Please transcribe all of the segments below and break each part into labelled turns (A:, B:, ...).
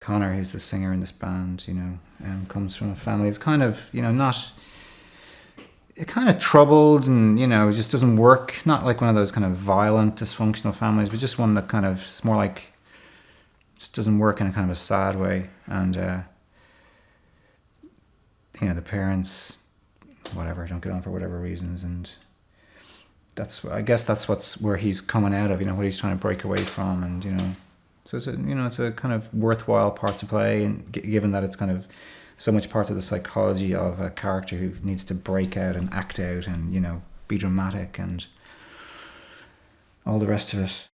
A: Connor, who's the singer in this band, comes from a family that's kind of, not, it kind of troubled and, just doesn't work. Not like one of those kind of violent, dysfunctional families, but just one that kind of, it's more like, just doesn't work in a kind of a sad way. And, the parents, whatever, don't get on for whatever reasons. And I guess that's where he's coming out of, what he's trying to break away from. And, so it's a kind of worthwhile part to play. And given that it's kind of so much part of the psychology of a character who needs to break out and act out and, be dramatic and all the rest of it.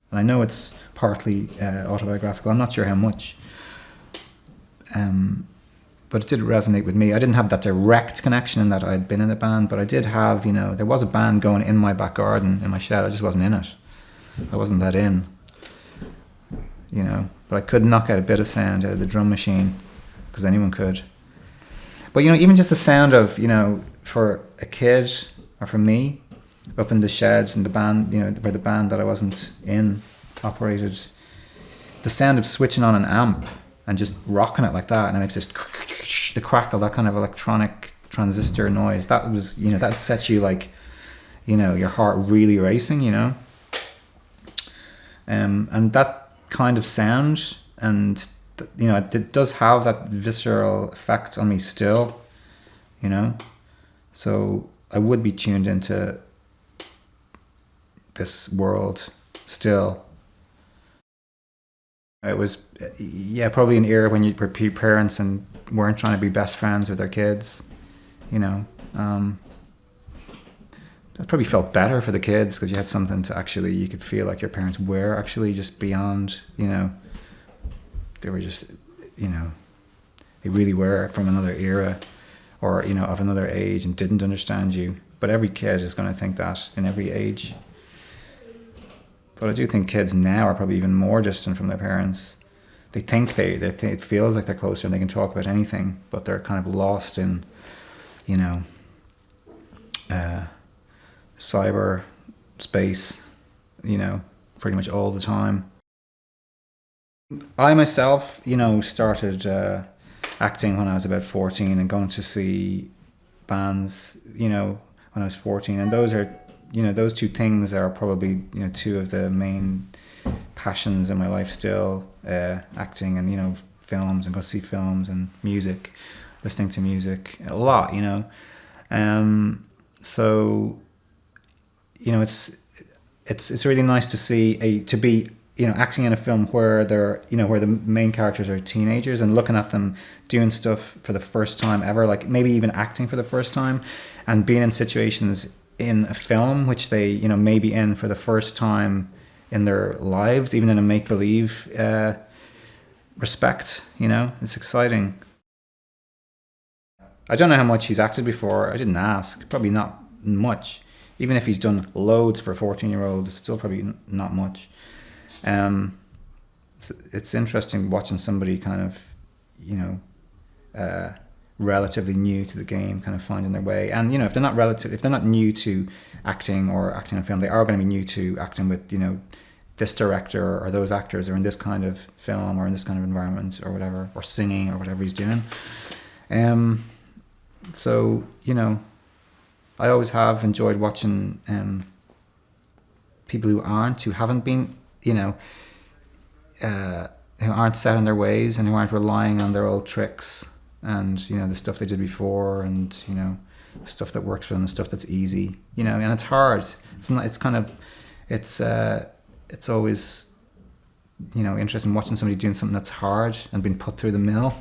A: And I know it's partly autobiographical. I'm not sure how much. But it did resonate with me. I didn't have that direct connection in that I'd been in a band, but I did have, there was a band going in my back garden, in my shed. I just wasn't in it. I wasn't that in, But I could knock out a bit of sound out of the drum machine, because anyone could. But, even just the sound of, for a kid, or for me, up in the sheds and the band, where the band that I wasn't in operated, the sound of switching on an amp and just rocking it like that, and it makes this the crackle, that kind of electronic transistor noise. That was, that sets you like, your heart really racing, and that kind of sound, and it does have that visceral effect on me still, So I would be tuned into this world still. It was, probably an era when you were parents and weren't trying to be best friends with their kids, That probably felt better for the kids, because you had something to actually, you could feel like your parents were actually just beyond, they were just, they really were from another era, or, of another age, and didn't understand you. But every kid is going to think that in every age. But I do think kids now are probably even more distant from their parents. They think it feels like they're closer and they can talk about anything, but they're kind of lost in, cyber space, pretty much all the time. I myself, started acting when I was about 14 and going to see bands, when I was 14. And those are, those two things are probably, two of the main passions in my life still, acting and, films, and go see films, and music, listening to music a lot, So, it's really nice to see to be, acting in a film where they're, where the main characters are teenagers, and looking at them doing stuff for the first time ever, like maybe even acting for the first time, and being in situations in a film which they, may be in for the first time in their lives, even in a make-believe respect, it's exciting. I don't know how much he's acted before. I didn't ask. Probably not much. Even if he's done loads for a 14-year-old, it's still probably not much. It's interesting watching somebody kind of, relatively new to the game, kind of finding their way. And if they're not new to acting or acting on film, they are going to be new to acting with this director or those actors, or in this kind of film, or in this kind of environment, or whatever, or singing, or whatever he's doing. So I always have enjoyed watching people who haven't been, who aren't set in their ways, and who aren't relying on their old tricks, and the stuff they did before, and stuff that works for them, the stuff that's easy, and it's hard. It's not. It's kind of. It's always, interesting watching somebody doing something that's hard and being put through the mill.